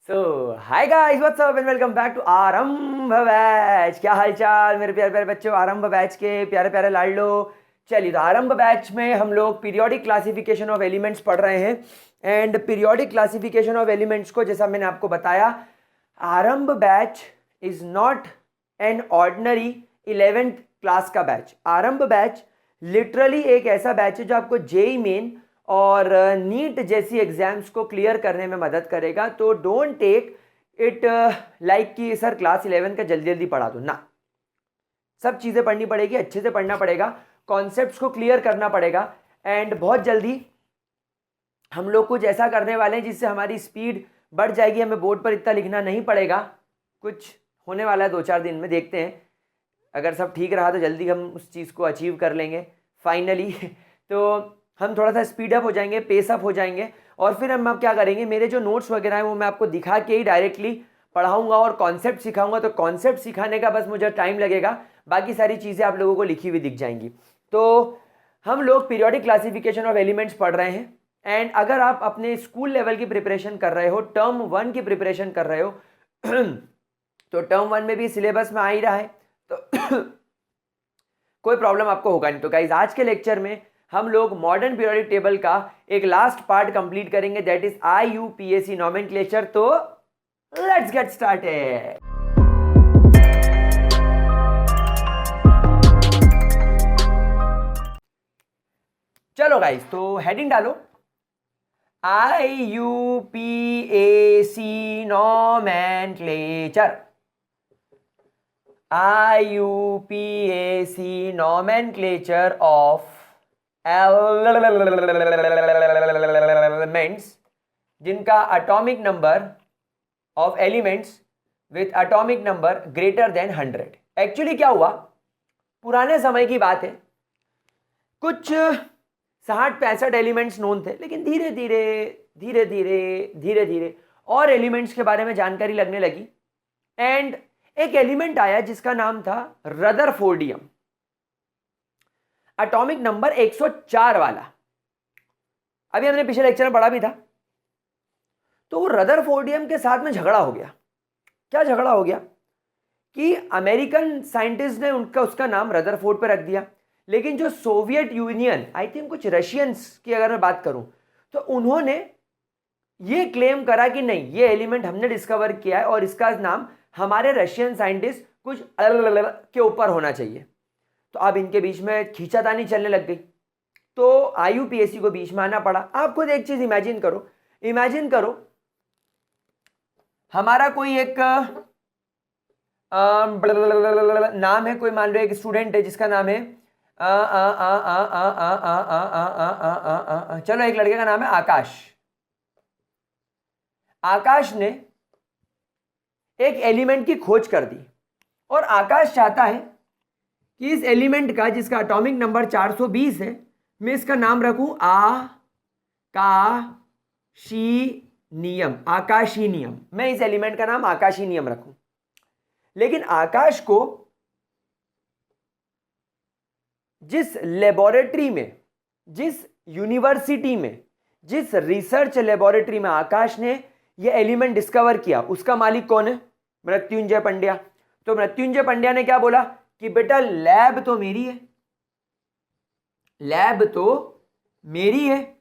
So hi guys, what's up and welcome back to Aarambh batch. क्या हालचाल मेरे प्यारे प्यारे बच्चों, आरंभ बैच के प्यारे प्यारे लाडलो। चलिए, तो आरंभ बैच में हम लोग पीरियोडिक क्लासिफिकेशन ऑफ एलिमेंट्स पढ़ रहे हैं। And periodic classification of elements को, जैसा मैंने आपको बताया, आरंभ batch is not an ordinary 11th class का बैच। आरंभ बैच लिटरली एक ऐसा बैच है जो आपको जेई मेन और नीट जैसी एग्जाम्स को क्लियर करने में मदद करेगा। तो डोंट टेक इट लाइक कि सर क्लास 11 का जल्दी जल्दी पढ़ा दो ना। सब चीज़ें पढ़नी पड़ेगी, अच्छे से पढ़ना पड़ेगा, कॉन्सेप्ट्स को क्लियर करना पड़ेगा। एंड बहुत जल्दी हम लोग कुछ ऐसा करने वाले हैं जिससे हमारी स्पीड बढ़ जाएगी, हमें बोर्ड पर इतना लिखना नहीं पड़ेगा। कुछ होने वाला है 2-4 दिन में, देखते हैं। अगर सब ठीक रहा तो जल्दी हम उस चीज़ को अचीव कर लेंगे फाइनली। तो हम थोड़ा सा स्पीड अप हो जाएंगे, पेस अप हो जाएंगे। और फिर हम अब क्या करेंगे, मेरे जो नोट्स वगैरह हैं वो मैं आपको दिखा के ही डायरेक्टली पढ़ाऊंगा और कॉन्सेप्ट सिखाऊंगा। तो कॉन्सेप्ट सिखाने का बस मुझे टाइम लगेगा, बाकी सारी चीज़ें आप लोगों को लिखी हुई दिख जाएंगी। तो हम लोग पीरियोडिक क्लासिफिकेशन ऑफ एलिमेंट्स पढ़ रहे हैं। एंड अगर आप अपने स्कूल लेवल की प्रिपरेशन कर रहे हो, टर्म 1 की प्रिपरेशन कर रहे हो तो टर्म 1 में भी सिलेबस में आ ही रहा है, तो कोई प्रॉब्लम आपको होगा नहीं। तो गाइज, आज के लेक्चर में हम लोग मॉडर्न पीरियोडिक टेबल का एक लास्ट पार्ट कंप्लीट करेंगे, दैट इज IUPAC नोमेनक्लेचर। तो लेट्स गेट स्टार्टेड। चलो गाइज, तो हेडिंग डालो, IUPAC nomenclature. IUPAC nomenclature of elements जिनका atomic number of elements with atomic number greater than 100। Actually क्या हुआ, पुराने समय की बात है, कुछ 60-65 एलिमेंट्स नोन थे, लेकिन धीरे धीरे धीरे धीरे धीरे धीरे और एलिमेंट्स के बारे में जानकारी लगने लगी। एंड एक एलिमेंट आया जिसका नाम था रदरफोर्डियम, एटॉमिक नंबर 104 वाला। अभी हमने पिछले लेक्चर में पढ़ा भी था। तो वो रदरफोर्डियम के साथ में झगड़ा हो गया। क्या झगड़ा हो गया कि अमेरिकन साइंटिस्ट ने उसका नाम रदरफोर्ड पे रख दिया, लेकिन जो सोवियत यूनियन, आई थिंक कुछ रशियंस की अगर मैं बात करूं, तो उन्होंने ये क्लेम करा कि नहीं, ये एलिमेंट हमने डिस्कवर किया है और इसका नाम हमारे रशियन साइंटिस्ट कुछ अलग के ऊपर होना चाहिए। तो अब इनके बीच में खींचातानी चलने लग गई। तो IUPAC को बीच में आना पड़ा। आप खुद एक चीज इमेजिन करो, हमारा कोई एक नाम है, कोई मान लो एक स्टूडेंट है जिसका नाम है चलो, एक लड़के का नाम है आकाश। आकाश ने एक एलिमेंट की खोज कर दी और आकाश चाहता है कि इस एलिमेंट का, जिसका एटॉमिक नंबर 420 है, मैं इसका नाम रखूं आकाशीनियम। मैं इस एलिमेंट का नाम आकाशीनियम रखूं। लेकिन आकाश को जिस लेबोरेटरी में, जिस यूनिवर्सिटी में, जिस रिसर्च लेबोरेटरी में आकाश ने यह एलिमेंट डिस्कवर किया, उसका मालिक कौन है? मृत्युंजय पंड्या। तो मृत्युंजय पंड्या ने क्या बोला कि बेटा लैब तो मेरी है,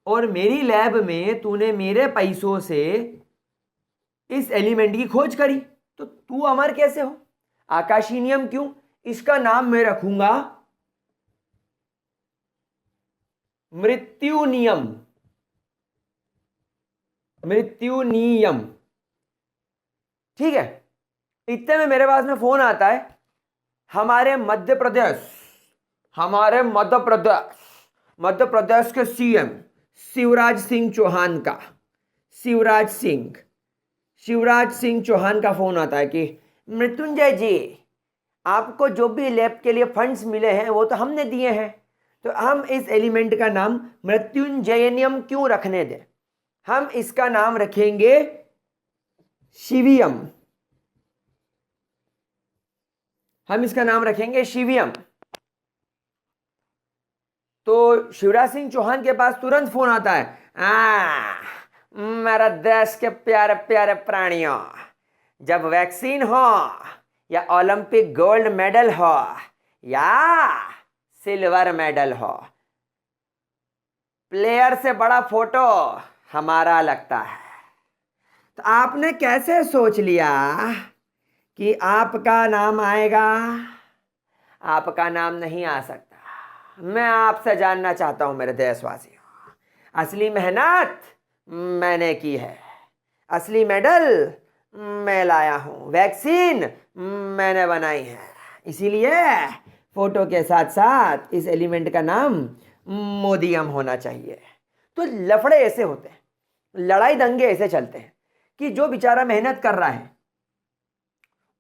और मेरी लैब में तूने मेरे पैसों से इस एलिमेंट की खोज करी, तो तू अमर कैसे हो? आकाशीनियम क्यों? इसका नाम मैं रखूंगा मृत्युनियम। ठीक है। इतने में मेरे पास में फोन आता है हमारे मध्य प्रदेश के CM शिवराज सिंह चौहान का फोन आता है कि मृत्युंजय जी, आपको जो भी लैब के लिए फंड्स मिले हैं वो तो हमने दिए हैं, तो हम इस एलिमेंट का नाम मृत्युंजयनियम क्यों रखने दें? हम इसका नाम रखेंगे शिवियम। तो शिवराज सिंह चौहान के पास तुरंत फोन आता है, मेरे देश के प्यारे प्यारे प्राणियों, जब वैक्सीन हो या ओलंपिक गोल्ड मेडल हो या सिल्वर मेडल हो, प्लेयर से बड़ा फोटो हमारा लगता है। तो आपने कैसे सोच लिया कि आपका नाम आएगा? आपका नाम नहीं आ सकता। मैं आपसे जानना चाहता हूं मेरे देशवासियों, असली मेहनत मैंने की है, असली मेडल मैं लाया हूं, वैक्सीन मैंने बनाई है। इसीलिए फोटो के साथ साथ इस एलिमेंट का नाम मोदियम होना चाहिए। तो लफड़े ऐसे होते हैं, लड़ाई दंगे ऐसे चलते हैं कि जो बेचारा मेहनत कर रहा है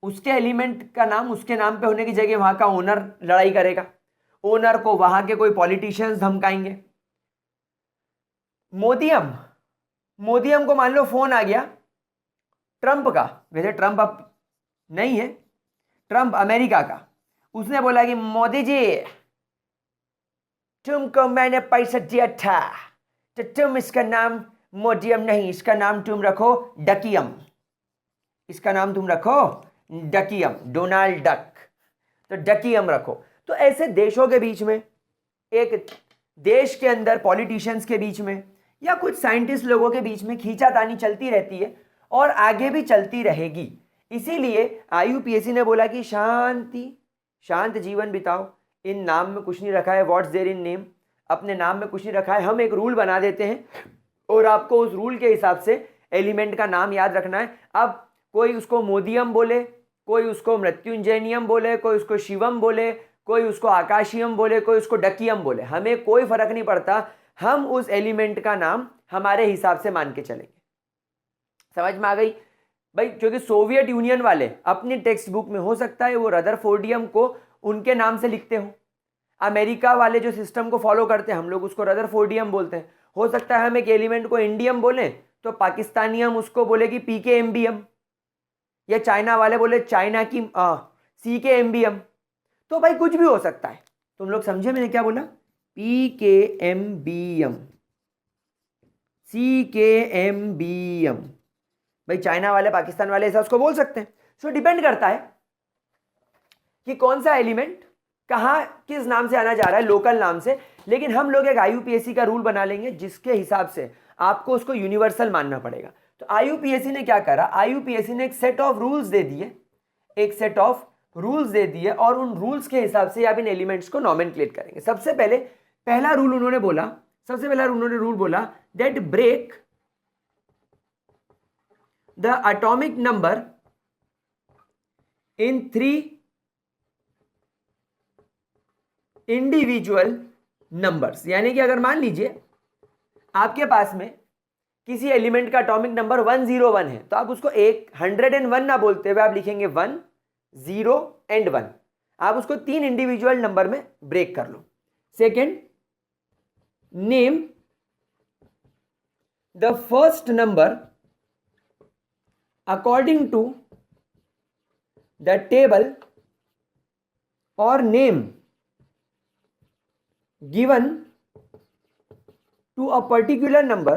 उसके एलिमेंट का नाम उसके नाम पे होने की जगह वहां का ओनर लड़ाई करेगा, ओनर को वहां के कोई पॉलिटिशियंस धमकाएंगे। मोदियम, मोदियम को मान लो फोन आ गया ट्रंप का, वैसे ट्रंप अब नहीं है, ट्रंप अमेरिका का, उसने बोला कि मोदी जी तुमको मैंने पैसा दिया था तो तुम इसका नाम मोदियम नहीं, इसका नाम तुम रखो डकियम, इसका नाम तुम रखो डकियम, डोनाल्ड डक, तो डकियम रखो। तो ऐसे देशों के बीच में, एक देश के अंदर पॉलिटिशियंस के बीच में या कुछ साइंटिस्ट लोगों के बीच में खींचातानी चलती रहती है और आगे भी चलती रहेगी। इसीलिए IUPAC ने बोला कि शांति, शांत जीवन बिताओ। इन नाम में कुछ नहीं रखा है, व्हाट्स देयर इन नेम, अपने नाम में कुछ नहीं रखा है, हम एक रूल बना देते हैं और आपको उस रूल के हिसाब से एलिमेंट का नाम याद रखना है। अब कोई उसको मोदियम बोले, कोई उसको मृत्युंजयनियम बोले, कोई उसको शिवम बोले, कोई उसको आकाशियम बोले, कोई उसको डकियम बोले, हमें कोई फर्क नहीं पड़ता, हम उस एलिमेंट का नाम हमारे हिसाब से मान के चलेंगे। समझ में आ गई भाई? क्योंकि सोवियत यूनियन वाले अपनी टेक्स्ट बुक में हो सकता है वो रदरफोर्डियम को उनके नाम से लिखते हो, अमेरिका वाले जो सिस्टम को फॉलो करते हैं हम लोग उसको रदरफोर्डियम बोलते हैं। हो सकता है हम एक एलिमेंट को इंडियम बोले तो पाकिस्तानियम उसको बोले कि PKMBM, या चाइना वाले बोले चाइना की CKMBM। तो भाई कुछ भी हो सकता है। तुम लोग समझे मैंने क्या बोला? PKMBM, CKMBM, भाई चाइना वाले पाकिस्तान वाले ऐसा उसको बोल सकते हैं। सो डिपेंड करता है कि कौन सा एलिमेंट कहाँ किस नाम से आना जा रहा है, लोकल नाम से। लेकिन हम लोग एक IUPAC का रूल बना लेंगे जिसके हिसाब से आपको उसको यूनिवर्सल मानना पड़ेगा। तो IUPAC ने क्या करा, IUPAC ने एक सेट ऑफ रूल्स दे दिए, एक सेट ऑफ रूल्स दे दिए और उन रूल्स के हिसाब से आप इन एलिमेंट्स को नॉमेनक्लेट करेंगे। सबसे पहले पहला रूल उन्होंने बोला, सबसे पहला उन्होंने रूल बोला that break the atomic number in 3 individual numbers. यानी कि अगर मान लीजिए आपके पास में किसी एलिमेंट का एटॉमिक नंबर 101 है तो आप उसको 101 ना बोलते हुए आप लिखेंगे 1 0 एंड 1। आप उसको 3 इंडिविजुअल नंबर में ब्रेक कर लो। Second, name the first number according to the table और name given to a particular number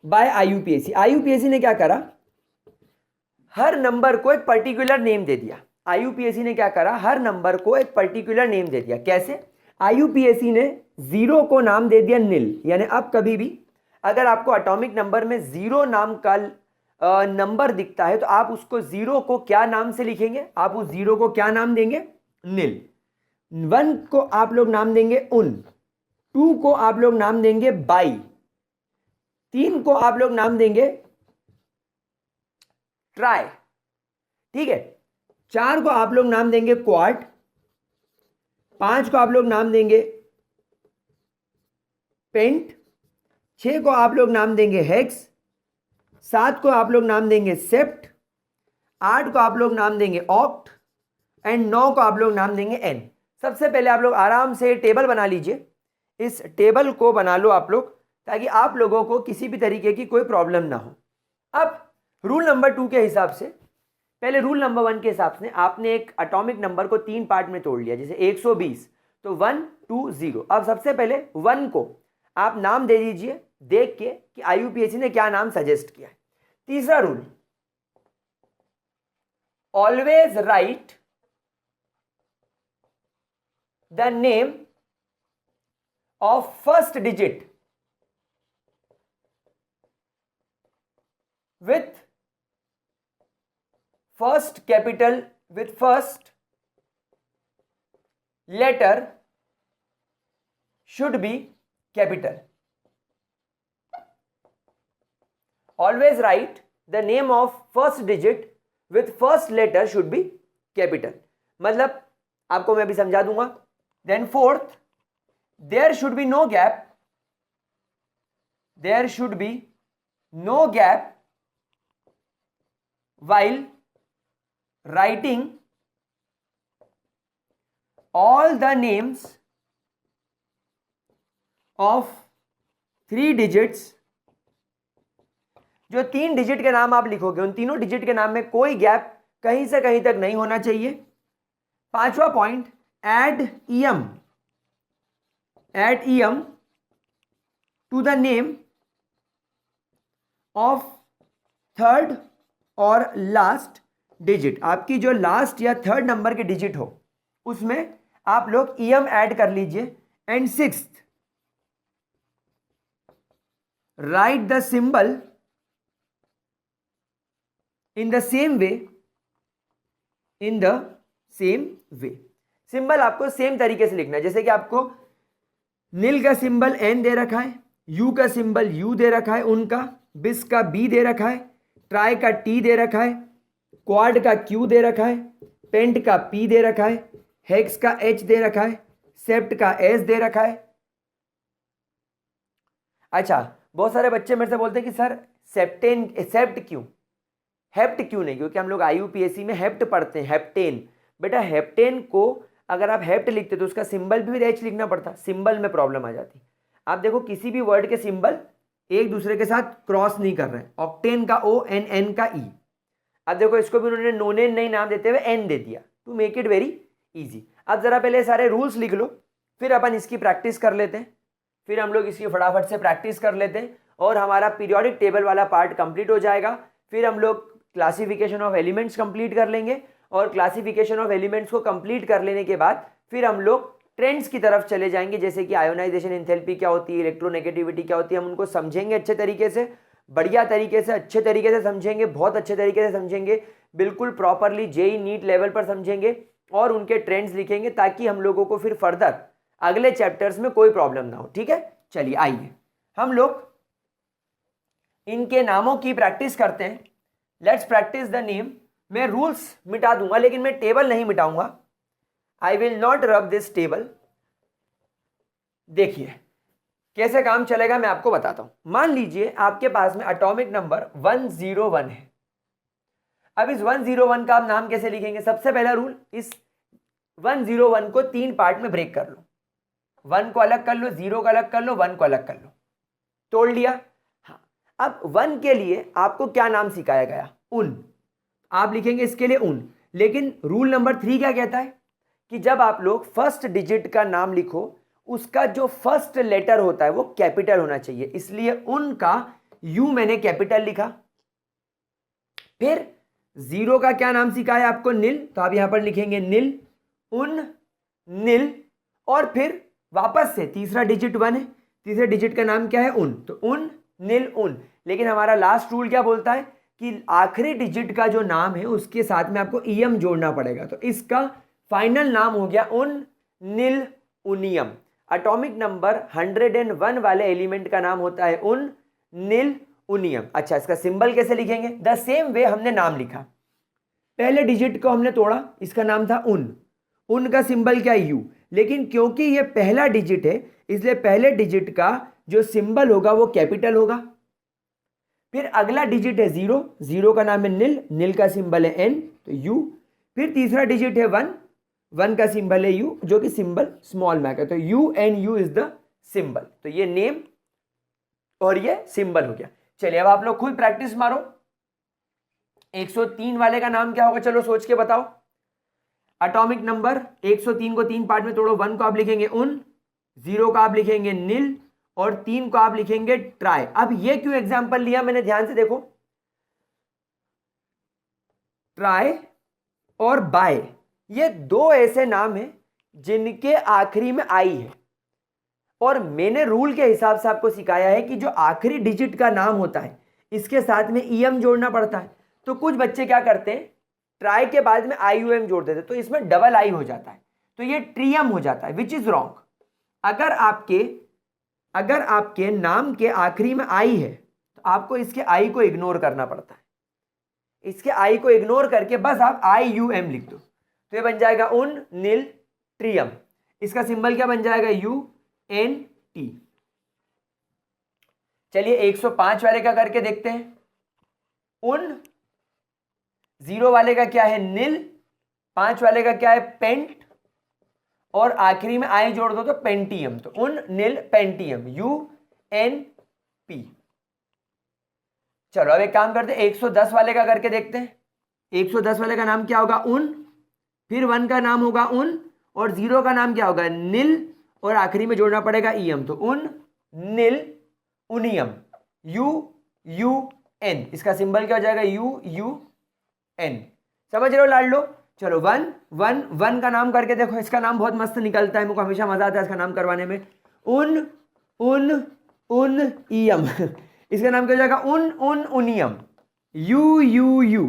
by IUPAC। IUPAC ने क्या करा, हर नंबर को एक पर्टिकुलर नेम दे दिया। IUPAC ने क्या करा, हर नंबर को एक पर्टिकुलर नेम दे दिया। कैसे? IUPAC ने 0 को नाम दे दिया नील। यानी अब कभी भी अगर आपको एटॉमिक नंबर में 0 नाम का नंबर दिखता है तो आप उसको 0 को क्या नाम से लिखेंगे, आप उस 0 को क्या नाम देंगे, नील। 1 को आप लोग नाम देंगे उन, 2 को आप लोग नाम देंगे बाई, 3 को आप लोग नाम देंगे ट्राई, ठीक है। 4 को आप लोग नाम देंगे क्वाड, 5 को आप लोग नाम देंगे पेंट, 6 को आप लोग नाम देंगे हेक्स, 7 को आप लोग नाम देंगे सेप्ट, 8 को आप लोग नाम देंगे ऑक्ट एंड 9 को आप लोग नाम देंगे एन। सबसे पहले आप लोग आराम से टेबल बना लीजिए, इस टेबल को बना लो आप लोग ताकि आप लोगों को किसी भी तरीके की कोई प्रॉब्लम ना हो। अब रूल नंबर 2 के हिसाब से, पहले रूल नंबर 1 के हिसाब से आपने एक एटॉमिक नंबर को 3 पार्ट में तोड़ लिया, जैसे 120 तो 1 2 0। अब सबसे पहले 1 को आप नाम दे दीजिए देख के कि IUPAC ने क्या नाम सजेस्ट किया है। तीसरा rule, always right the name of first digit with first capital with first letter should be capital. Always write the name of first digit with first letter should be capital. मतलब आपको मैं अभी समझा दूंगा। Then fourth, there should be no gap. There should be no gap while writing all the names of 3 digits। जो 3 digit के नाम आप लिखोगे उन तीनों डिजिट के नाम में कोई गैप कहीं से कहीं तक नहीं होना चाहिए। पांचवा point, add em to the name of third और लास्ट डिजिट। आपकी जो लास्ट या थर्ड नंबर की डिजिट हो उसमें आप लोग em ऐड कर लीजिए। And sixth, right the symbol in the same way. Symbol आपको सेम तरीके से लिखना है। जैसे कि आपको नील का सिंबल एन दे रखा है, यू का सिंबल यू दे रखा है, उनका बिस का बी दे रखा है, ट्राई का टी दे रखा है, क्वाड का क्यू दे रखा है, पेंट का पी दे रखा है, हेक्स का एच दे रखा है, सेप्ट का एस दे रखा है। अच्छा, बहुत सारे बच्चे मेरे से बोलते हैं कि सर सेप्ट क्यों, हेप्ट क्यों नहीं? क्योंकि हम लोग IUPAC में हेप्ट पढ़ते हैं, हेप्टेन। बेटा हेप्टेन को अगर आप हेप्ट लिखते तो उसका सिंबल भी एच लिखना पड़ता, सिंबल में प्रॉब्लम आ जाती। आप देखो किसी भी वर्ड के सिंबल एक दूसरे के साथ क्रॉस नहीं कर रहे हैं। ऑक्टेन का O, एन का ई। अब देखो इसको भी उन्होंने नोनेन नहीं नाम देते हुए एन दे दिया to make it very easy. अब जरा पहले सारे रूल्स लिख लो, फिर अपन इसकी प्रैक्टिस कर लेते हैं, फिर हम लोग इसकी फटाफट से प्रैक्टिस कर लेते हैं और हमारा पीरियोडिक टेबल वाला पार्ट कंप्लीट हो जाएगा। फिर हम लोग क्लासिफिकेशन ऑफ एलिमेंट्स कंप्लीट कर लेंगे और क्लासिफिकेशन ऑफ एलिमेंट्स को कंप्लीट कर लेने के बाद फिर हम लोग ट्रेंड्स की तरफ चले जाएंगे। जैसे कि आयोनाइजेशन एंथैल्पी क्या होती है, इलेक्ट्रोनेगेटिविटी क्या होती है, हम उनको समझेंगे अच्छे तरीके से, बढ़िया तरीके से, अच्छे तरीके से समझेंगे, बहुत अच्छे तरीके से समझेंगे, बिल्कुल प्रॉपरली JEE नीट लेवल पर समझेंगे और उनके ट्रेंड्स लिखेंगे ताकि हम लोगों को फिर फर्दर अगले चैप्टर्स में कोई प्रॉब्लम ना हो। ठीक है, चलिए आइए हम लोग इनके नामों की प्रैक्टिस करते हैं। Let's practise the name. मैं रूल्स मिटा दूंगा लेकिन मैं टेबल नहीं मिटाऊंगा। I will not rub this table. देखिए कैसे काम चलेगा मैं आपको बताता हूं। मान लीजिए आपके पास में एटॉमिक नंबर 101 है। अब इस 101 का आप नाम कैसे लिखेंगे? सबसे पहला रूल, इस 101 को 3 पार्ट में ब्रेक कर लो। 1 को अलग कर लो, 0 को अलग कर लो, 1 को अलग कर लो। तोड़ लिया। हाँ, अब 1 के लिए आपको क्या नाम सिखाया गया? उन। आप लिखेंगे इसके लिए उन। लेकिन रूल नंबर 3 क्या कहता है कि जब आप लोग फर्स्ट डिजिट का नाम लिखो उसका जो फर्स्ट लेटर होता है वो कैपिटल होना चाहिए, इसलिए उन का यू मैंने कैपिटल लिखा। फिर 0 का क्या नाम सिखाया आपको? नील, तो आप यहां पर लिखेंगे नील, उन, नील। और फिर वापस से तीसरा डिजिट 1 है, तीसरे डिजिट का नाम क्या है? उन, तो उन, नील, उन। लेकिन हमारा लास्ट रूल क्या बोलता है कि आखिरी डिजिट का जो नाम है उसके साथ में आपको ईएम जोड़ना पड़ेगा। तो इसका फाइनल नाम हो गया उन, नील, उनियम। एटॉमिक नंबर 101 वाले एलिमेंट का नाम होता है उन, नील, उनियम। अच्छा, इसका सिंबल कैसे लिखेंगे? द सेम वे हमने नाम लिखा, पहले डिजिट को हमने तोड़ा, इसका नाम था उन का सिंबल क्या है? यू। लेकिन क्योंकि ये पहला डिजिट है इसलिए पहले डिजिट का जो सिंबल होगा वो कैपिटल होगा। फिर अगला डिजिट है 0 का नाम है नील, नील का सिंबल है एन, तो यू। फिर तीसरा डिजिट है 1 का सिंबल है यू, जो कि सिंबल स्मॉल मैक है, तो U N U is the symbol. तो ये नेम और ये सिंबल हो गया। चलिए अब आप लोग खुद प्रैक्टिस मारो। 103 वाले का नाम क्या होगा? चलो सोच के बताओ। एटॉमिक नंबर 103 को 3 पार्ट में तोड़ो। 1 को आप लिखेंगे उन, 0 का आप लिखेंगे नील, और 3 को आप लिखेंगे ट्राई। अब ये क्यों एग्जाम्पल लिया मैंने, ध्यान से देखो, ट्राई और बाय, ये दो ऐसे नाम हैं जिनके आखिरी में आई है, और मैंने रूल के हिसाब से आपको सिखाया है कि जो आखिरी डिजिट का नाम होता है इसके साथ में ईएम जोड़ना पड़ता है। तो कुछ बच्चे क्या करते हैं, ट्राई के बाद में आई यू एम जोड़ देते, तो इसमें डबल आई हो जाता है, तो ये ट्रियम हो जाता है, विच इज रॉन्ग। अगर आपके नाम के आखिरी में आई है तो आपको इसके आई को इग्नोर करना पड़ता है, इसके आई को इग्नोर करके बस आप आई यू एम लिख दो, तो ये बन जाएगा उन नील ट्रियम। इसका सिंबल क्या बन जाएगा, यू एन टी। चलिए 105 वाले का करके देखते हैं। उन 0 वाले का क्या है, नील, 5 वाले का क्या है, पेंट, और आखिरी में आई जोड़ दो तो पेंटियम, तो उन नील पेंटियम, यू एन पी। चलो अब एक काम करते हैं, 110 वाले का करके देखते हैं। 110 वाले का नाम क्या होगा, उन, फिर 1 का नाम होगा उन, और 0 का नाम क्या होगा, नील, और आखिरी में जोड़ना पड़ेगा ईएम, तो उन नील उनियम, यू यू एन। इसका सिंबल क्या हो जाएगा, यू यू एन। समझ रहे हो लाडलो? चलो 1 का नाम करके देखो, इसका नाम बहुत मस्त निकलता है, मुझको हमेशा मजा आता है इसका नाम करवाने में। उन ईयम इसका नाम क्या हो जाएगा, उन उनियम, यू यू यू।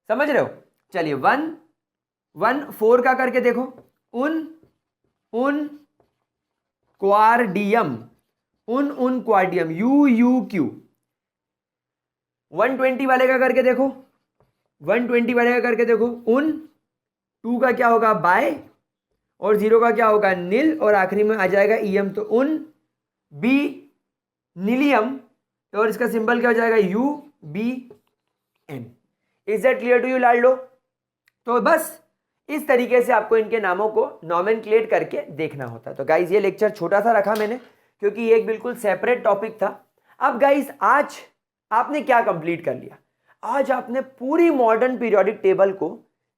समझ रहे हो? चलिए 4 का करके देखो, उन क्वारडियम, उन क्वारडियम, यू यू क्यू। 120 वाले का करके देखो, 120 वाले का करके देखो, उन 2 का क्या होगा, बाय, और 0 का क्या होगा, नील, और आखिरी में आ जाएगा ईएम, तो उन बी नीलियम, और इसका सिंबल क्या हो जाएगा, U B N. Is that clear to you लाडलो? तो बस इस तरीके से आपको इनके नामों को नॉमेनक्लेट करके देखना होता है। तो गाइज ये लेक्चर छोटा सा रखा मैंने क्योंकि ये एक बिल्कुल सेपरेट टॉपिक था। अब गाइज आज आपने क्या कंप्लीट कर लिया, आज आपने पूरी मॉडर्न पीरियोडिक टेबल को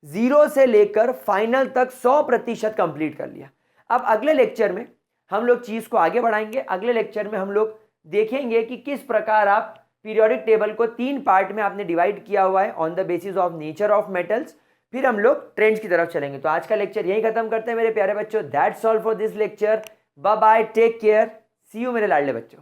0 से लेकर फाइनल तक 100% कंप्लीट कर लिया। अब अगले लेक्चर में हम लोग चीज को आगे बढ़ाएंगे। अगले लेक्चर में हम लोग देखेंगे कि किस प्रकार आप पीरियोडिक टेबल को 3 पार्ट में आपने डिवाइड किया हुआ है on the basis of nature of metals. फिर हम लोग ट्रेंड्स की तरफ चलेंगे। तो आज का लेक्चर यही खत्म करते हैं मेरे प्यारे बच्चों। That's all for this lecture. Bye bye, take care, see you मेरे लाडले बच्चों।